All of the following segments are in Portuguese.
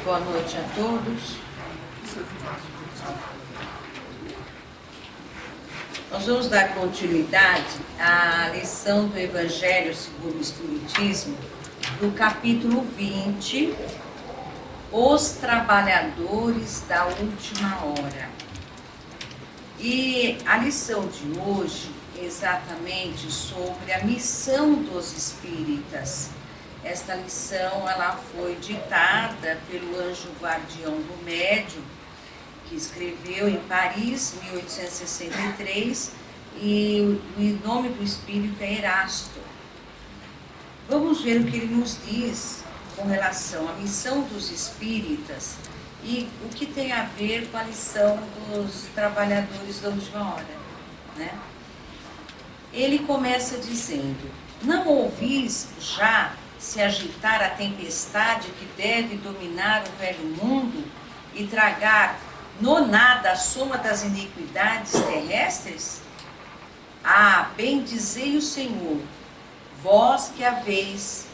Boa noite a todos. Nós vamos dar continuidade à lição do Evangelho segundo o Espiritismo, do capítulo 20, Os Trabalhadores da Última Hora. E a lição de hoje é exatamente sobre a missão dos espíritas. Esta lição ela foi ditada pelo anjo guardião do médium, que escreveu em Paris, 1863, e o nome do espírito é Erasto. Vamos ver o que ele nos diz com relação à missão dos espíritas e o que tem a ver com a lição dos trabalhadores da última hora, né? Ele começa dizendo: não ouvis já se agitar a tempestade que deve dominar o velho mundo e tragar no nada a soma das iniquidades terrestres? Ah, bendizei o Senhor, vós que haveis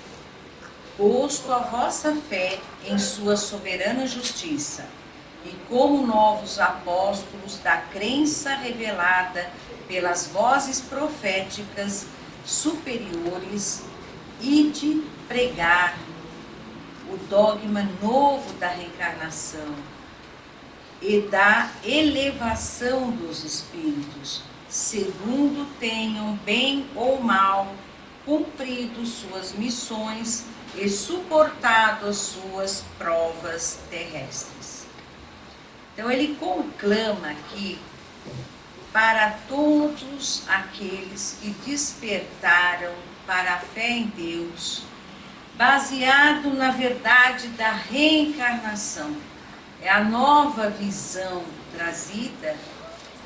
posto a vossa fé em sua soberana justiça, e como novos apóstolos da crença revelada pelas vozes proféticas superiores, ide pregar o dogma novo da reencarnação e da elevação dos espíritos, segundo tenham bem ou mal cumprido suas missões e suportado as suas provas terrestres. Então ele conclama aqui para todos aqueles que despertaram para a fé em Deus, baseado na verdade da reencarnação. É a nova visão trazida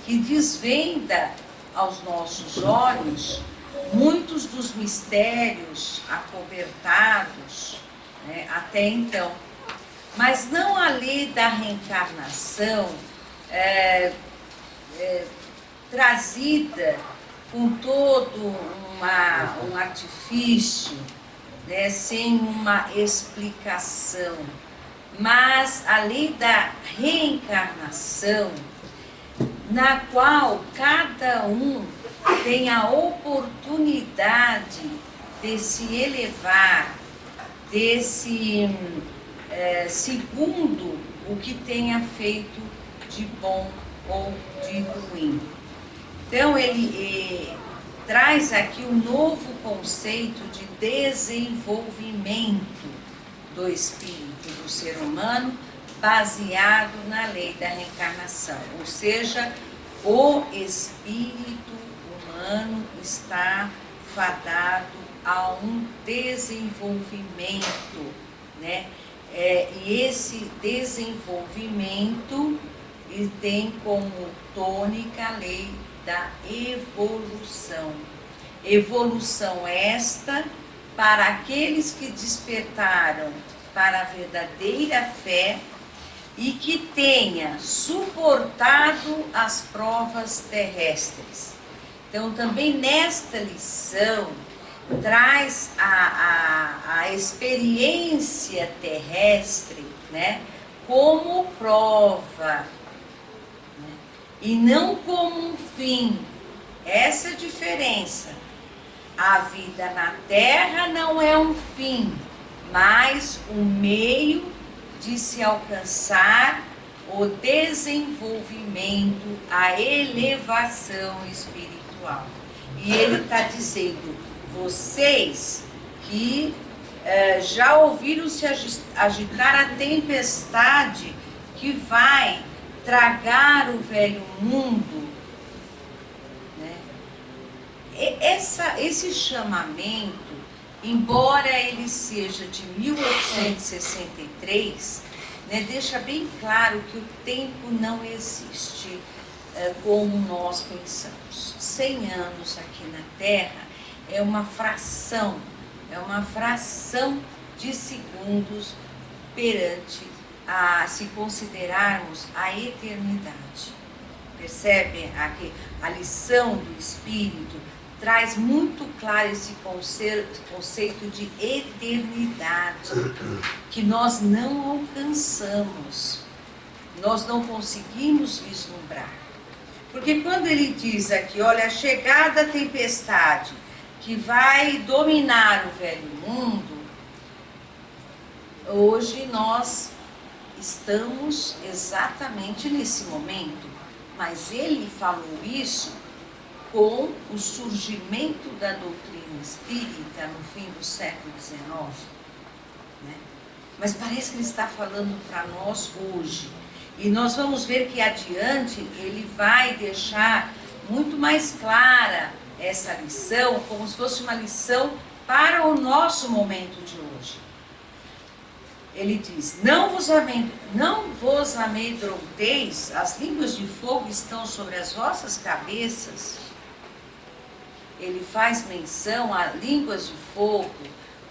que desvenda aos nossos olhos muitos dos mistérios acobertados, né, até então. Mas não a lei da reencarnação trazida com todo um artifício, né, sem uma explicação, mas a lei da reencarnação, na qual cada um tem a oportunidade de se elevar, segundo o que tenha feito de bom ou de ruim. Então ele traz aqui um novo conceito de desenvolvimento do espírito do ser humano, baseado na lei da reencarnação. Ou seja, o espírito humano está fadado a um desenvolvimento, né? E esse desenvolvimento tem como tônica a lei da evolução. Evolução esta para aqueles que despertaram para a verdadeira fé e que tenha suportado as provas terrestres. Então, também nesta lição, traz a experiência terrestre, né, como prova, né, e não como um fim. Essa é a diferença. A vida na Terra não é um fim, mas um meio de se alcançar o desenvolvimento, a elevação espiritual. E ele está dizendo: vocês que já ouviram se agitar a tempestade que vai tragar o velho mundo, né? Esse chamamento, embora ele seja de 1863, né, deixa bem claro que o tempo não existe como nós pensamos. 100 anos aqui na Terra é uma fração de segundos perante se considerarmos a eternidade. Percebem aqui a lição do Espírito traz muito claro esse conceito de eternidade, que nós não alcançamos, nós não conseguimos vislumbrar. Porque quando ele diz aqui, olha, a chegada da tempestade que vai dominar o velho mundo, hoje nós estamos exatamente nesse momento, mas ele falou isso com o surgimento da doutrina espírita no fim do século XIX, né? Mas parece que ele está falando para nós hoje. E nós vamos ver que adiante ele vai deixar muito mais clara essa lição, como se fosse uma lição para o nosso momento de hoje. Ele diz, não vos amedronteis, as línguas de fogo estão sobre as vossas cabeças. Ele faz menção a línguas de fogo,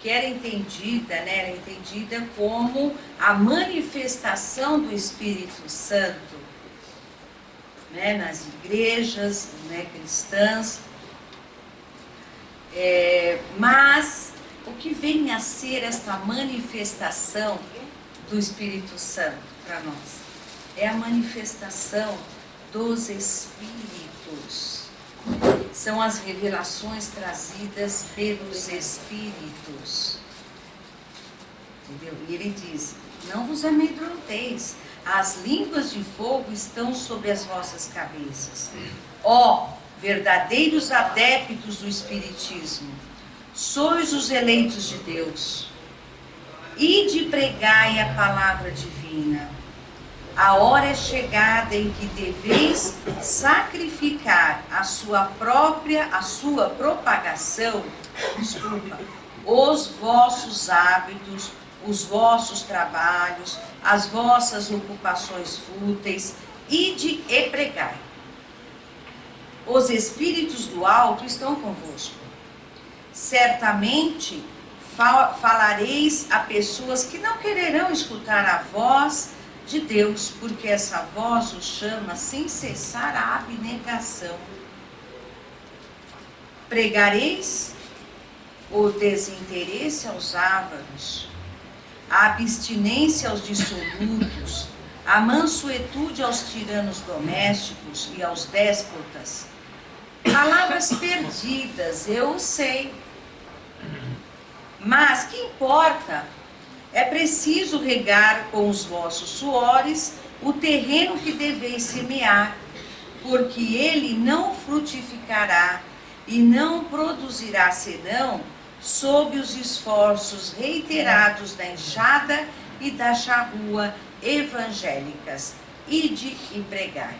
que era entendida, né, era entendida como a manifestação do Espírito Santo, né, nas igrejas, né, cristãs. Mas o que vem a ser esta manifestação do Espírito Santo para nós? É a manifestação dos Espíritos. São as revelações trazidas pelos Espíritos. Entendeu? E ele diz, não vos amedronteis, as línguas de fogo estão sobre as vossas cabeças. Ó, verdadeiros adeptos do Espiritismo, sois os eleitos de Deus. Ide pregai a palavra divina. A hora é chegada em que deveis sacrificar a sua propagação, os vossos hábitos, os vossos trabalhos, as vossas ocupações fúteis, ide e pregai. Os espíritos do alto estão convosco. Certamente falareis a pessoas que não quererão escutar a voz de Deus, porque essa voz os chama sem cessar a abnegação. Pregareis o desinteresse aos ávaros, a abstinência aos dissolutos, a mansuetude aos tiranos domésticos e aos déspotas. Palavras perdidas, eu sei. Mas que importa? É preciso regar com os vossos suores o terreno que deveis semear, porque ele não frutificará e não produzirá senão sob os esforços reiterados da enxada e da charrua evangélicas. Ide e pregai.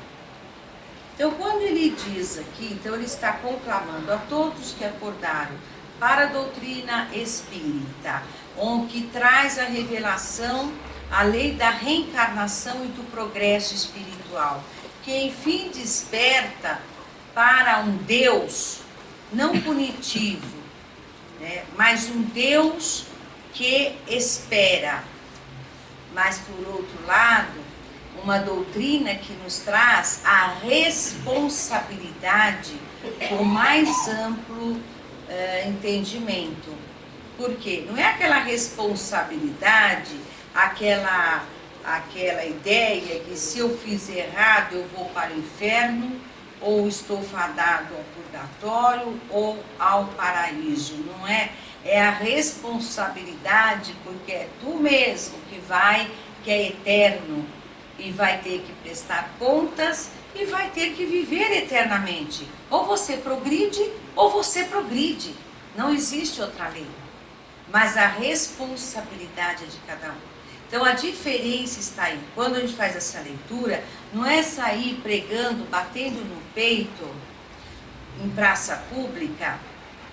Então, quando ele diz aqui, então ele está conclamando a todos que acordaram para a doutrina espírita, que traz a revelação, a lei da reencarnação e do progresso espiritual, que enfim desperta para um Deus não punitivo, né, mas um Deus que espera. Mas, por outro lado, uma doutrina que nos traz a responsabilidade com mais amplo entendimento. Por quê? Não é aquela responsabilidade, aquela ideia que se eu fiz errado eu vou para o inferno, ou estou fadado ao purgatório ou ao paraíso. Não é? É a responsabilidade, porque é tu mesmo que é eterno e vai ter que prestar contas e vai ter que viver eternamente. Ou você progride ou você progride. Não existe outra lei. Mas a responsabilidade é de cada um. Então a diferença está aí. Quando a gente faz essa leitura, não é sair pregando, batendo no peito, em praça pública,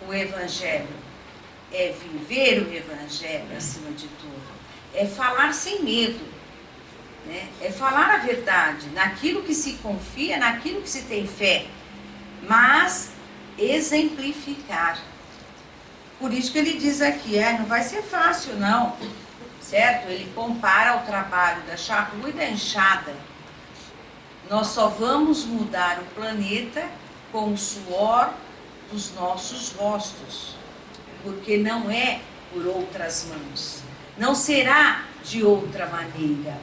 o Evangelho. É viver o Evangelho acima de tudo. É falar sem medo. Né? É falar a verdade, naquilo que se confia, naquilo que se tem fé. Mas exemplificar. Por isso que ele diz aqui, não vai ser fácil não, certo? Ele compara o trabalho da charrua e da enxada. Nós só vamos mudar o planeta com o suor dos nossos rostos, porque não é por outras mãos, não será de outra maneira,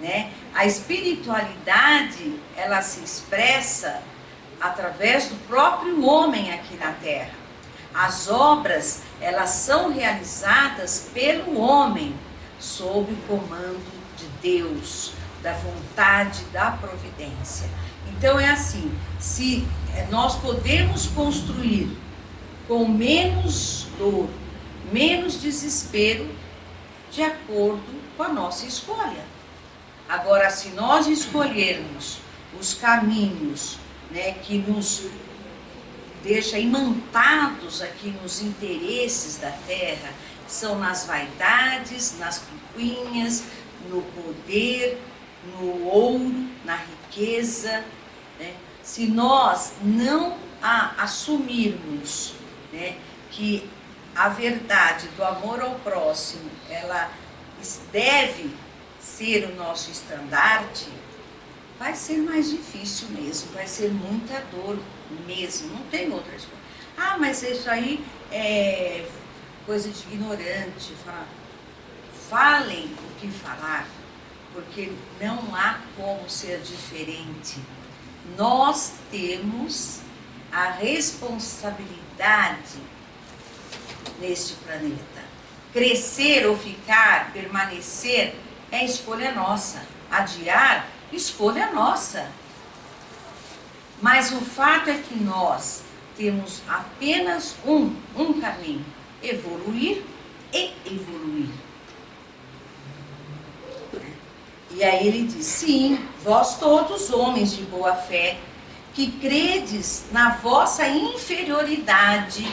né? A espiritualidade, ela se expressa através do próprio homem aqui na Terra. As obras, elas são realizadas pelo homem, sob o comando de Deus, da vontade, da providência. Então é assim, se nós podemos construir com menos dor, menos desespero, de acordo com a nossa escolha. Agora, se nós escolhermos os caminhos, né, que nos deixa imantados aqui nos interesses da terra, são nas vaidades, nas picuinhas, no poder, no ouro, na riqueza, né? Se nós não assumirmos, né, que a verdade do amor ao próximo, ela deve ser o nosso estandarte, vai ser mais difícil mesmo, vai ser muita dor mesmo, não tem outra escolha. Ah, mas isso aí é coisa de ignorante. Falem o que falar, porque não há como ser diferente. Nós temos a responsabilidade neste planeta. Crescer ou ficar, permanecer, é escolha nossa. Adiar, escolha nossa. Mas o fato é que nós temos apenas um caminho: evoluir e evoluir. E aí ele diz: sim, vós todos, homens de boa fé, que credes na vossa inferioridade,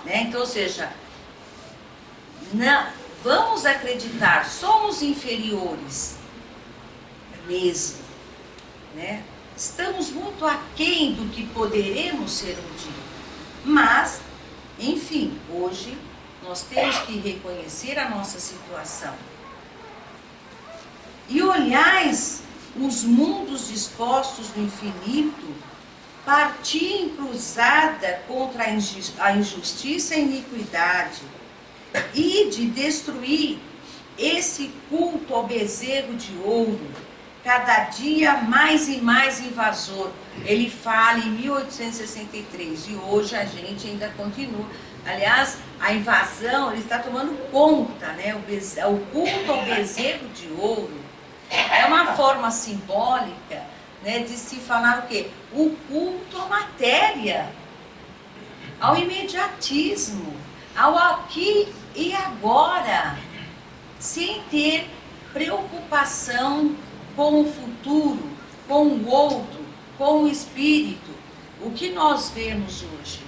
né? Então, ou seja, vamos acreditar, somos inferiores mesmo, né? Estamos muito aquém do que poderemos ser um dia. Mas, enfim, hoje nós temos que reconhecer a nossa situação. E olhais os mundos dispostos no infinito, partir em cruzada contra a injustiça e a iniquidade, e de destruir esse culto ao bezerro de ouro, cada dia mais e mais invasor. Ele fala em 1863 e hoje a gente ainda continua. Aliás, a invasão, ele está tomando conta, né? O culto ao bezerro de ouro é uma forma simbólica, né, de se falar o quê? O culto à matéria, ao imediatismo, ao aqui e agora, sem ter preocupação com o futuro, com o outro, com o espírito. O que nós vemos hoje?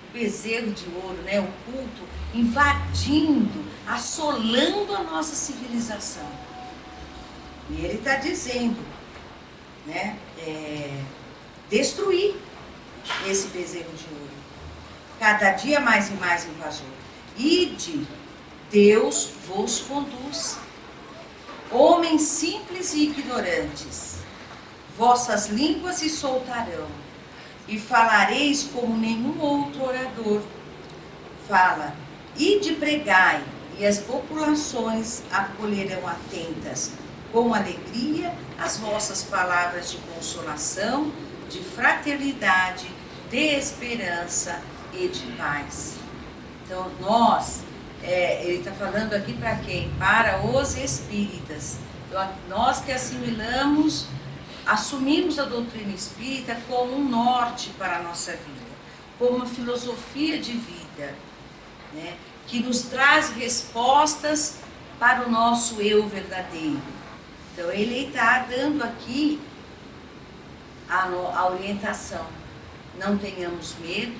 O bezerro de ouro, né? O culto invadindo, assolando a nossa civilização. E ele está dizendo, né? Destruir esse bezerro de ouro. Cada dia mais e mais invasor. Ide, Deus vos conduz. Homens simples e ignorantes, vossas línguas se soltarão, e falareis como nenhum outro orador. Fala, ide pregai, e as populações acolherão atentas, com alegria, as vossas palavras de consolação, de fraternidade, de esperança e de paz. Então, ele está falando aqui para quem? Para os espíritas. Então, nós que assumimos a doutrina espírita como um norte para a nossa vida, como uma filosofia de vida, né, que nos traz respostas para o nosso eu verdadeiro. Então, ele está dando aqui a orientação. Não tenhamos medo,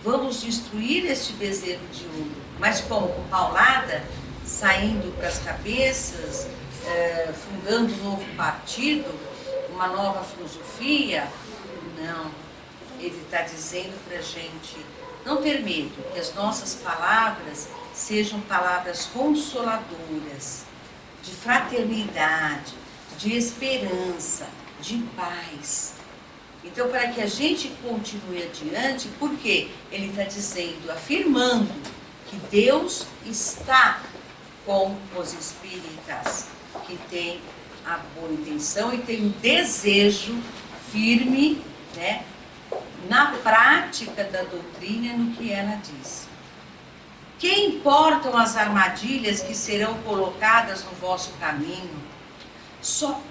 vamos destruir este bezerro de ouro. Mas como? Com paulada, saindo para as cabeças, fundando um novo partido, uma nova filosofia? Não. Ele está dizendo para a gente não ter medo, que as nossas palavras sejam palavras consoladoras, de fraternidade, de esperança, de paz. Então, para que a gente continue adiante, porque ele está dizendo, afirmando que Deus está com os espíritas que têm a boa intenção e tem um desejo firme, né, na prática da doutrina no que ela diz. Que importam as armadilhas que serão colocadas no vosso caminho? Só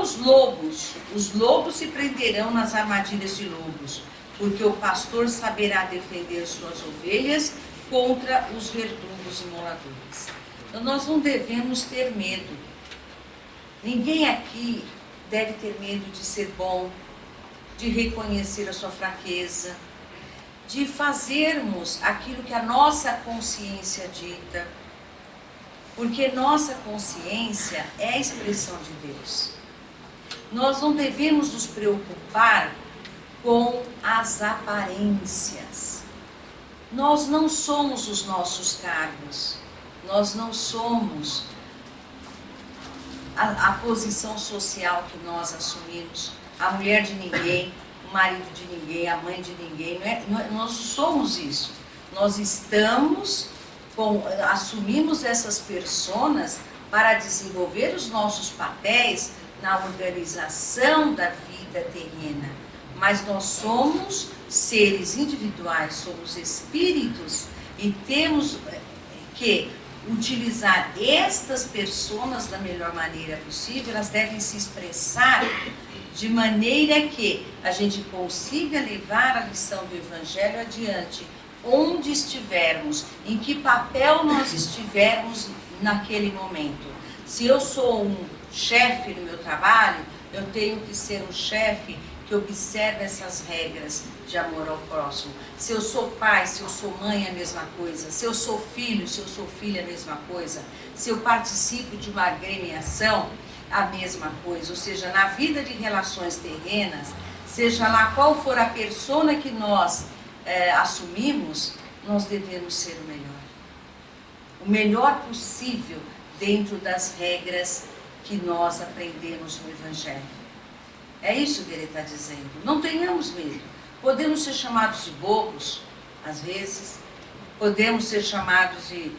os lobos se prenderão nas armadilhas de lobos, porque o pastor saberá defender suas ovelhas contra os verdugos imoladores. Então nós não devemos ter medo. Ninguém aqui deve ter medo de ser bom, de reconhecer a sua fraqueza, de fazermos aquilo que a nossa consciência dita, porque nossa consciência é a expressão de Deus. Nós não devemos nos preocupar com as aparências. Nós não somos os nossos cargos, nós não somos a posição social que nós assumimos, a mulher de ninguém, o marido de ninguém, a mãe de ninguém, nós não somos isso. Nós assumimos essas personas para desenvolver os nossos papéis na organização da vida terrena. Mas nós somos seres individuais, somos espíritos e temos que utilizar estas pessoas da melhor maneira possível. Elas devem se expressar de maneira que a gente consiga levar a lição do Evangelho adiante, onde estivermos, em que papel nós estivermos naquele momento. Se eu sou um chefe no meu trabalho, eu tenho que ser um chefe que observa essas regras de amor ao próximo. Se eu sou pai, se eu sou mãe, é a mesma coisa. Se eu sou filho, se eu sou filha, é a mesma coisa. Se eu participo de uma agremiação, a mesma coisa. Ou seja, na vida de relações terrenas, seja lá qual for a persona que nós assumimos, nós devemos ser o melhor possível dentro das regras que nós aprendemos no Evangelho. É isso que ele está dizendo. Não tenhamos medo. Podemos ser chamados de bobos, às vezes. Podemos ser chamados de...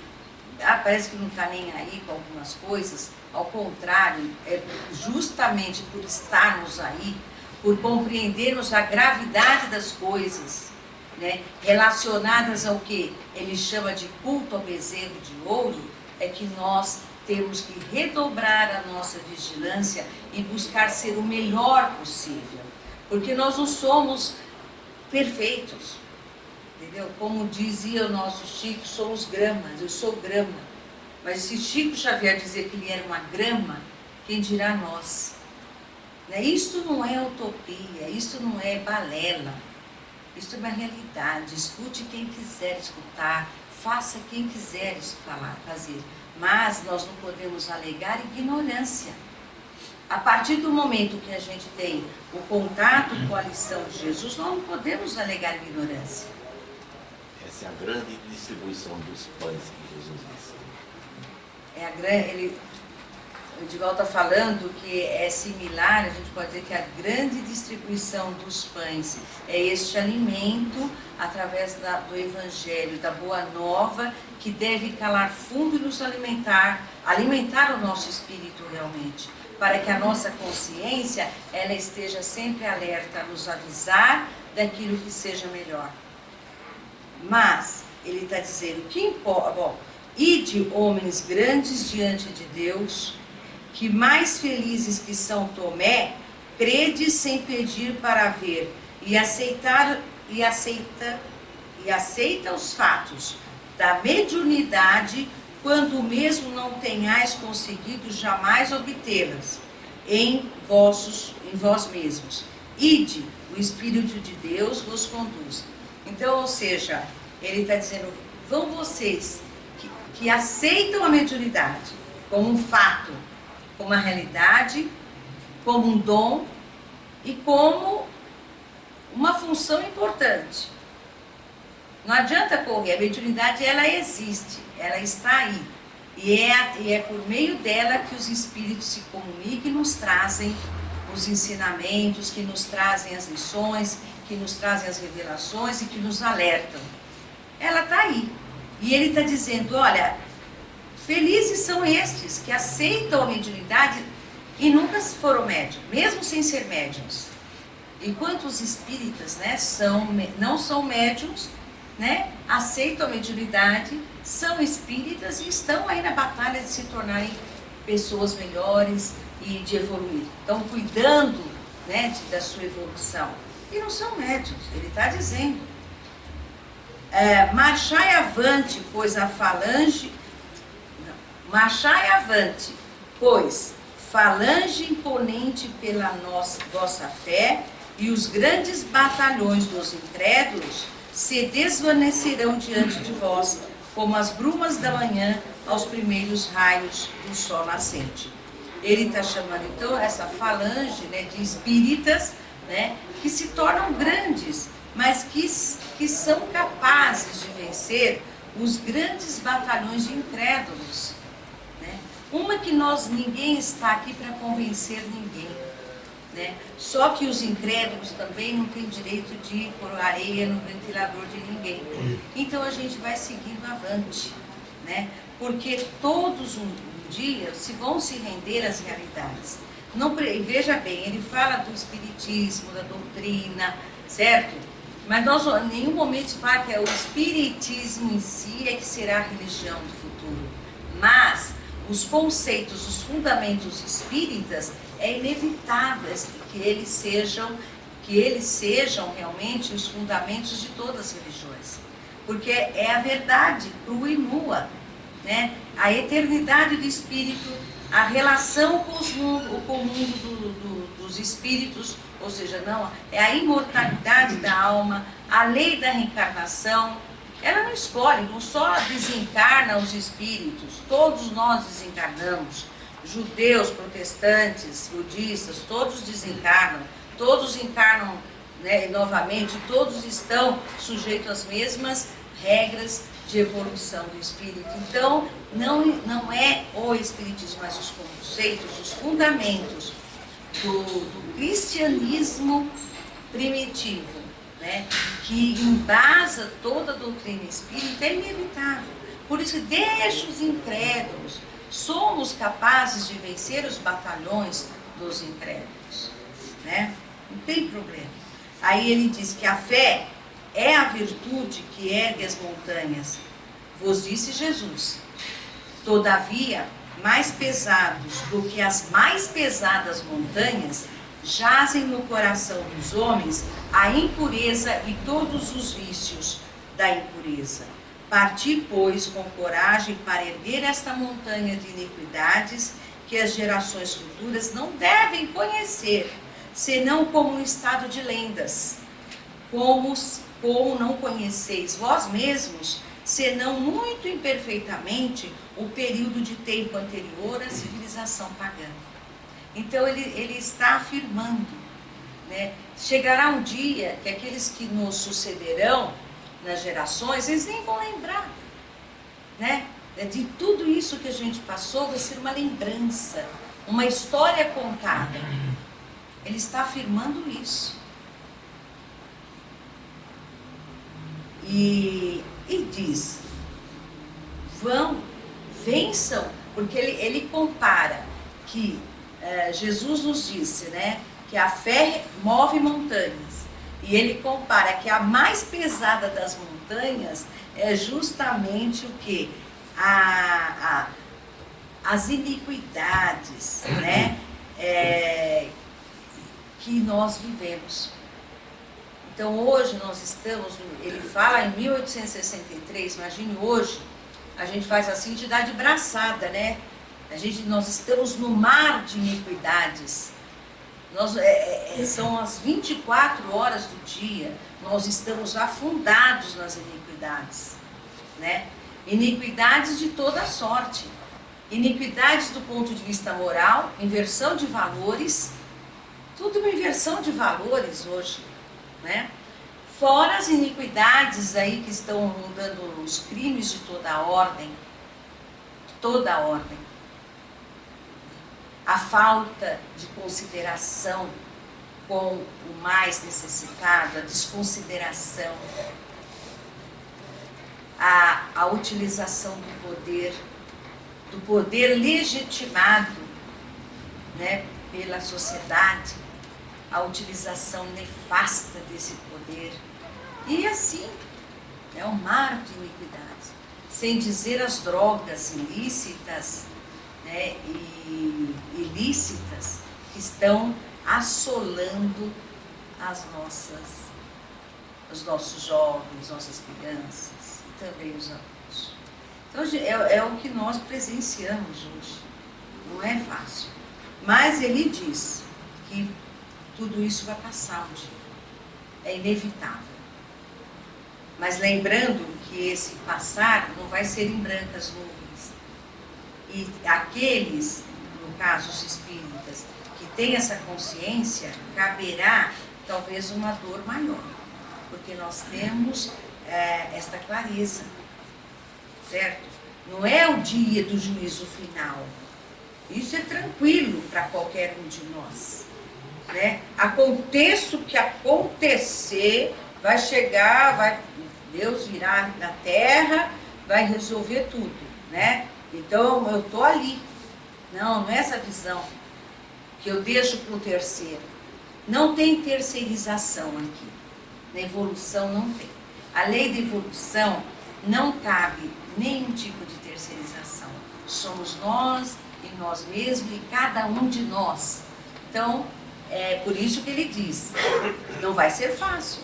parece que não está nem aí com algumas coisas. Ao contrário, é justamente por estarmos aí, por compreendermos a gravidade das coisas, né, relacionadas ao que ele chama de culto ao bezerro de ouro, é que nós temos que redobrar a nossa vigilância e buscar ser o melhor possível, porque nós não somos perfeitos, entendeu? Como dizia o nosso Chico, somos gramas, eu sou grama, mas se Chico Xavier dizer que ele era uma grama, quem dirá nós? Né? Isso não é utopia, isso não é balela, isso é uma realidade. Escute quem quiser escutar, faça quem quiser fazer. Mas nós não podemos alegar ignorância. A partir do momento que a gente tem o contato com a lição de Jesus, nós não podemos alegar ignorância. Essa é a grande distribuição dos pães que Jesus disse. O Edival está falando que é similar, a gente pode dizer que a grande distribuição dos pães é este alimento através do Evangelho, da Boa Nova, que deve calar fundo e nos alimentar o nosso espírito realmente, para que a nossa consciência ela esteja sempre alerta a nos avisar daquilo que seja melhor. Mas ele está dizendo que importa, bom, ide homens grandes diante de Deus, que mais felizes que São Tomé, crede sem pedir para ver, e aceita os fatos da mediunidade, quando mesmo não tenhais conseguido jamais obtê-las em vós mesmos. Ide, o Espírito de Deus vos conduz. Então, ou seja, ele está dizendo, vão vocês que aceitam a mediunidade como um fato, como uma realidade, como um dom e como uma função importante. Não adianta correr, a mediunidade ela existe, ela está aí. E é por meio dela que os espíritos se comunicam e nos trazem os ensinamentos, que nos trazem as lições, que nos trazem as revelações e que nos alertam. Ela está aí. E ele está dizendo, olha, felizes são estes que aceitam a mediunidade e nunca foram médiums, mesmo sem ser médiums. Enquanto os espíritas, né, não são médiums, né, aceitam a mediunidade, são espíritas e estão aí na batalha de se tornarem pessoas melhores e de evoluir. Estão cuidando, né, da sua evolução. E não são médiums, ele está dizendo. Marchai avante, pois a falange... Marchai avante, pois falange imponente pela vossa fé, e os grandes batalhões dos incrédulos se desvanecerão diante de vós, como as brumas da manhã aos primeiros raios do sol nascente. Ele está chamando, então, essa falange, né, de espíritas, né, que se tornam grandes, mas que são capazes de vencer os grandes batalhões de incrédulos. Né? Uma que ninguém está aqui para convencer ninguém. Né? Só que os incrédulos também não têm direito de pôr areia no ventilador de ninguém. Então a gente vai seguindo avante, né? Porque todos um dia vão se render às realidades. Não, veja bem, ele fala do espiritismo, da doutrina, certo? Mas nós em nenhum momento fala que é o espiritismo em si é que será a religião do futuro. Mas os conceitos, os fundamentos espíritas, é inevitável que eles sejam realmente os fundamentos de todas as religiões. Porque é a verdade crua e nua, né? A eternidade do espírito, a relação com o mundo dos espíritos, ou seja, não, é a imortalidade da alma, a lei da reencarnação. Ela não escolhe, não só desencarna os espíritos, todos nós desencarnamos. Judeus, protestantes, budistas, todos desencarnam, todos encarnam, né, novamente, todos estão sujeitos às mesmas regras de evolução do espírito. Então, não é o espiritismo, mas os conceitos, os fundamentos do cristianismo primitivo, né, que embasa toda a doutrina espírita, é inevitável. Por isso, deixa os incrédulos. Somos capazes de vencer os batalhões dos incrédulos, né? Não tem problema. Aí ele diz que a fé é a virtude que ergue as montanhas. Vos disse Jesus. Todavia, mais pesados do que as mais pesadas montanhas, jazem no coração dos homens a impureza e todos os vícios da impureza. Parti, pois, com coragem para erguer esta montanha de iniquidades que as gerações futuras não devem conhecer, senão como um estado de lendas, como não conheceis vós mesmos, senão muito imperfeitamente o período de tempo anterior à civilização pagã. Então ele está afirmando, né? Chegará um dia que aqueles que nos sucederão nas gerações, eles nem vão lembrar, né? De tudo isso que a gente passou, vai ser uma lembrança, uma história contada. Ele está afirmando isso. E diz, vençam, porque ele compara que Jesus nos disse, né, que a fé move montanhas. E ele compara que a mais pesada das montanhas é justamente o quê? As iniquidades, né, que nós vivemos. Então hoje nós estamos, ele fala em 1863, imagine hoje, a gente faz assim de dar de braçada, né? Nós estamos no mar de iniquidades. São as 24 horas do dia, nós estamos afundados nas iniquidades, né? Iniquidades de toda sorte, iniquidades do ponto de vista moral, inversão de valores, tudo uma inversão de valores hoje, né? Fora as iniquidades aí que estão rondando os crimes de toda a ordem, a falta de consideração com o mais necessitado, a desconsideração, a utilização do poder legitimado, né, pela sociedade, a utilização nefasta desse poder. E assim, é um mar de iniquidades. Sem dizer as drogas ilícitas, né, e ilícitas que estão assolando os nossos jovens, nossas crianças e também os adultos. Então é o que nós presenciamos hoje. Não é fácil. Mas ele diz que tudo isso vai passar um dia. É inevitável. Mas lembrando que esse passar não vai ser em brancas nuvens. E aqueles, no caso os espíritas, que têm essa consciência, caberá talvez uma dor maior. Porque nós temos esta clareza, certo? Não é o dia do juízo final. Isso é tranquilo para qualquer um de nós, né? Aconteça o que acontecer, vai chegar, Deus virá na terra, vai resolver tudo, né? Então eu estou ali. Não é essa visão que eu deixo para o terceiro. Não tem terceirização aqui. Na evolução não tem. A lei da evolução não cabe nenhum tipo de terceirização. Somos nós e nós mesmos e cada um de nós. Então, é por isso que ele diz, não vai ser fácil.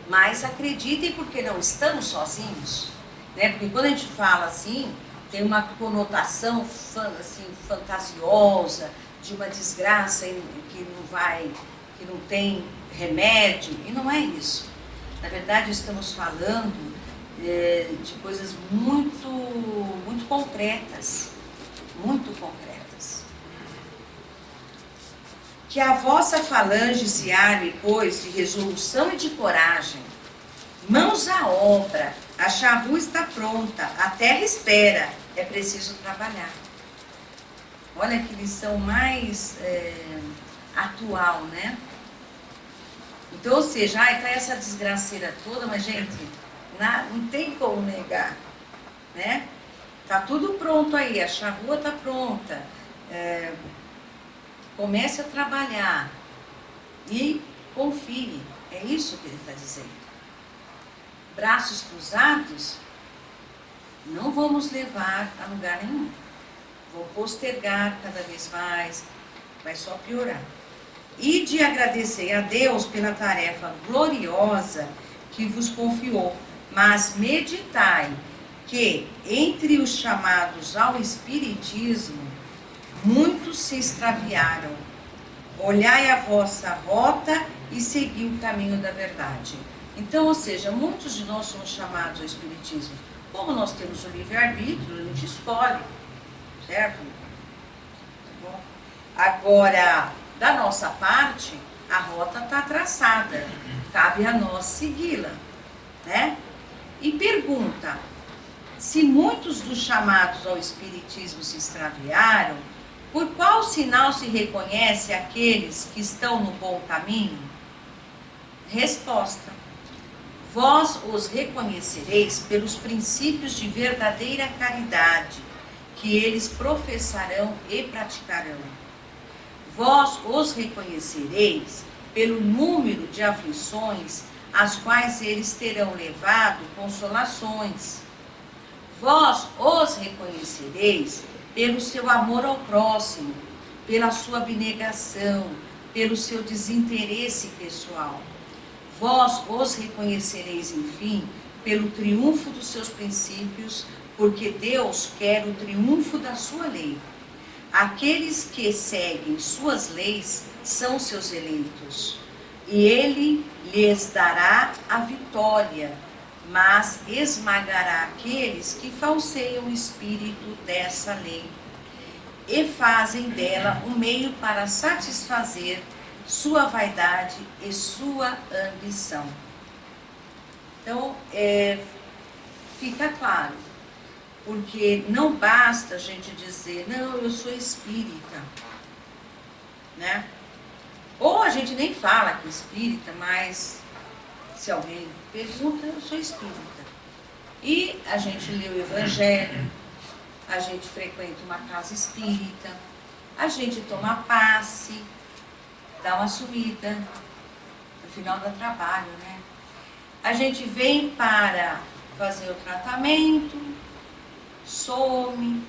Mas acreditem, porque não estamos sozinhos. Né? Porque quando a gente fala assim, tem uma conotação assim, fantasiosa, de uma desgraça que não tem remédio, e não é isso. Na verdade, estamos falando de coisas muito, muito concretas, muito concretas. Que a vossa falange se arme, pois, de resolução e de coragem. Mãos à obra, a charrua está pronta, a terra espera, é preciso trabalhar. Olha que lição mais atual, né? Então, ou seja, tá essa desgraceira toda, mas, gente, não tem como negar, né? Tá tudo pronto aí, a charrua tá pronta. Comece a trabalhar e confie. É isso que ele está dizendo. Braços cruzados, não vamos levar a lugar nenhum. Vou postergar cada vez mais, vai só piorar. E de agradecer a Deus pela tarefa gloriosa que vos confiou, mas meditai que entre os chamados ao Espiritismo, muitos se extraviaram. Olhai a vossa rota e segui o caminho da verdade. Então, ou seja, muitos de nós somos chamados ao Espiritismo. Como nós temos o livre-arbítrio, a gente escolhe, certo? Tá bom? Agora, da nossa parte, a rota está traçada. Cabe a nós segui-la, né? E pergunta, se muitos dos chamados ao Espiritismo se extraviaram, por qual sinal se reconhece aqueles que estão no bom caminho? Resposta. Vós os reconhecereis pelos princípios de verdadeira caridade, que eles professarão e praticarão. Vós os reconhecereis pelo número de aflições às quais eles terão levado consolações. Vós os reconhecereis pelo seu amor ao próximo, pela sua abnegação, pelo seu desinteresse pessoal. Vós os reconhecereis, enfim, pelo triunfo dos seus princípios, porque Deus quer o triunfo da sua lei. Aqueles que seguem suas leis são seus eleitos, e ele lhes dará a vitória, mas esmagará aqueles que falseiam o espírito dessa lei e fazem dela um meio para satisfazer sua vaidade e sua ambição. Então, fica claro, porque não basta a gente dizer, não, eu sou espírita, né? Ou a gente nem fala que é espírita, mas se alguém pergunta, eu sou espírita. E a gente lê o Evangelho, a gente frequenta uma casa espírita, a gente toma passe, dá uma subida, no final do trabalho, né? A gente vem para fazer o tratamento, some,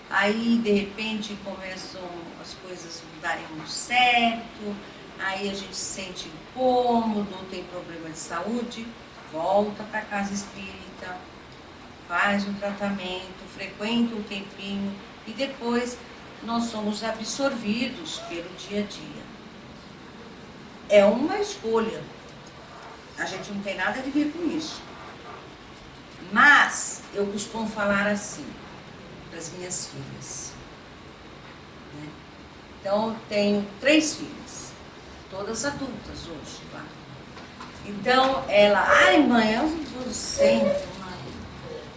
aí de repente começam as coisas não darem muito certo, aí a gente se sente incômodo, tem problema de saúde, volta para a casa espírita, faz um tratamento, frequenta um tempinho e depois nós somos absorvidos pelo dia a dia. É uma escolha, a gente não tem nada a ver com isso. Mas eu costumo falar assim para as minhas filhas, né? Então eu tenho 3 filhas, todas adultas hoje, tá? Então ela, ai mãe, eu vou sempre, mãe.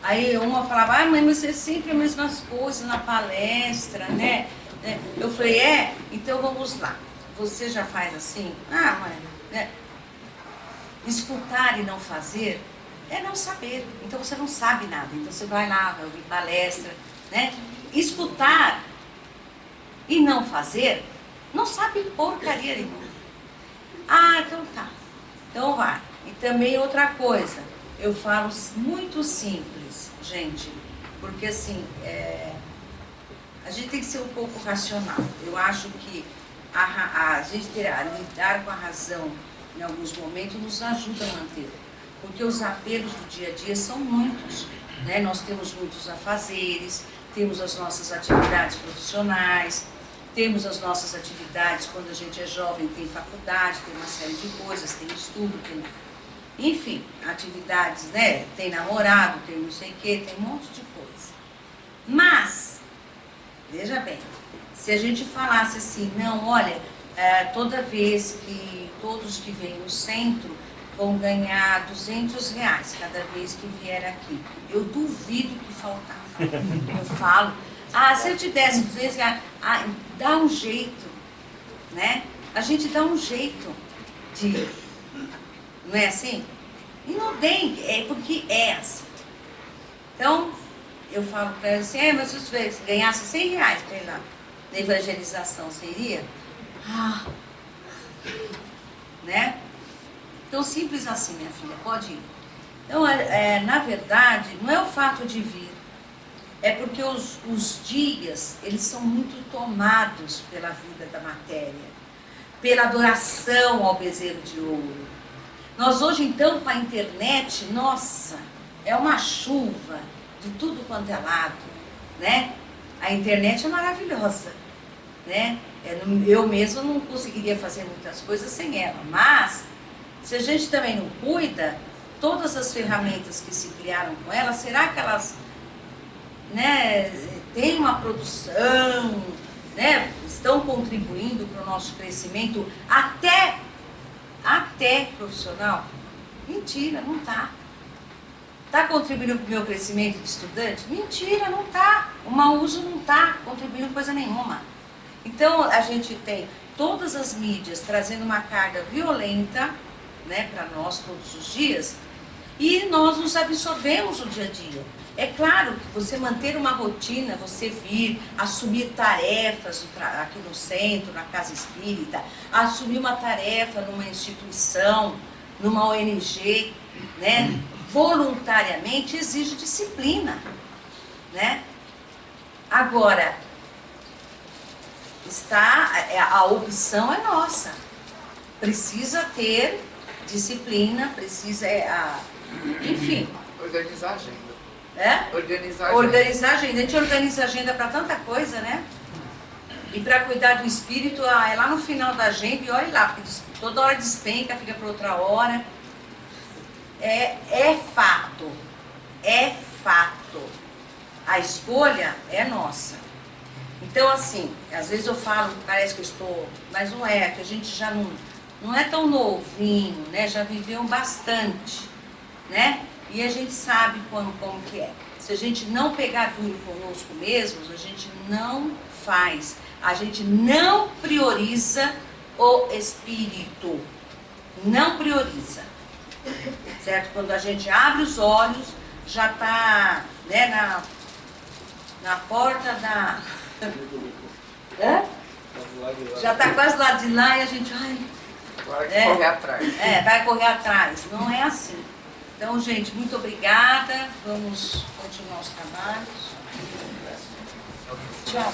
Aí uma falava, ai mãe, mas você sempre as mesmas coisas na palestra, né? Eu falei, então vamos lá. Você já faz assim? Ah, mãe, né? Escutar e não fazer é não saber. Então você não sabe nada. Então você vai lá, vai ouvir palestra, né? Escutar e não fazer, não sabe porcaria nenhuma. Ah, então tá. Então vai. E também outra coisa, eu falo muito simples, gente, porque assim, a gente tem que ser um pouco racional. Eu acho que a gente lidar com a razão em alguns momentos nos ajuda a manter. Porque os apelos do dia a dia são muitos, né? Nós temos muitos afazeres, temos as nossas atividades profissionais, temos as nossas atividades quando a gente é jovem, tem faculdade, tem uma série de coisas, tem estudo, tem... Enfim, atividades, né? Tem namorado, tem não sei o quê, tem um monte de coisa. Mas, veja bem, se a gente falasse assim, não, olha, toda vez que todos que vêm no centro vão ganhar R$200 cada vez que vier aqui, eu duvido que faltava. Eu falo, se eu te desse R$200, dá um jeito, né? A gente dá um jeito de... Não é assim? E não tem, é porque é assim. Então, eu falo para ela assim, mas se você ganhasse R$100 para ir lá na evangelização, você iria? Né? Então, simples assim, minha filha, pode ir. Então, na verdade, não é o fato de vir, é porque os dias, eles são muito tomados pela vida da matéria, pela adoração ao bezerro de ouro. Nós hoje, então, com a internet, nossa, é uma chuva de tudo quanto é lado, né? A internet é maravilhosa, né? Eu mesma não conseguiria fazer muitas coisas sem ela, mas se a gente também não cuida, todas as ferramentas que se criaram com ela, será que elas, né, têm uma produção, né, estão contribuindo para o nosso crescimento até profissional? Mentira, não está. Está contribuindo para o meu crescimento de estudante? Mentira, não está. O mau uso não está contribuindo coisa nenhuma. Então, a gente tem todas as mídias trazendo uma carga violenta, né, para nós todos os dias, e nós nos absorvemos no dia a dia. É claro que você manter uma rotina, você vir, assumir tarefas aqui no centro, na casa espírita, assumir uma tarefa numa instituição, numa ONG, né, voluntariamente exige disciplina, né? Agora, a opção é nossa. Precisa ter disciplina, precisa, enfim. Organizar a agenda. Organizar a agenda. A gente organiza a agenda para tanta coisa, né? E para cuidar do espírito, é lá no final da agenda e olha lá, porque toda hora despenca, fica para outra hora. É fato. É fato. A escolha é nossa. Então, assim, às vezes eu falo, parece que eu estou... Mas não é, que a gente já não é tão novinho, né? Já viveu bastante, né? E a gente sabe como que é. Se a gente não pegar duro conosco mesmos, a gente não faz. A gente não prioriza o espírito. Não prioriza. Certo? Quando a gente abre os olhos, já está, né, na porta da... Hã? Já está quase lá de lá e a gente... Ai, Vai correr atrás. vai correr atrás. Não é assim. Então, gente, muito obrigada. Vamos continuar os trabalhos. Tchau.